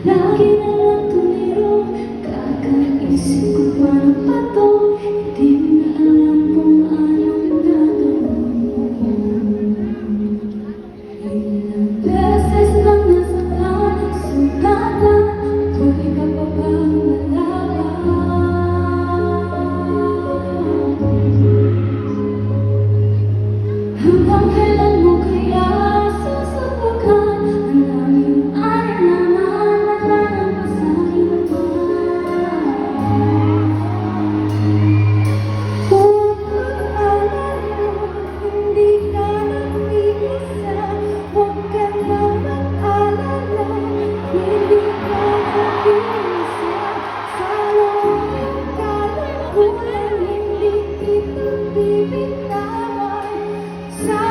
Lagi na lang tumiro, kakaisip ko paano pa to. Hindi na alam kung anong gagawin mo. Ilang beses nang nasaktan, sugatan, tuloy ka pa bang lalaban? Hanggang kailan mo kaya susubukan ang aming alinlangan na lalampasan ito? Huwag mag-alala, hindi ka nag-iisa. Huwag ka na mag-alala, hindi ka nag-iisa. Sa loob ng kalungkutan, hindi kita bibitawan. Sa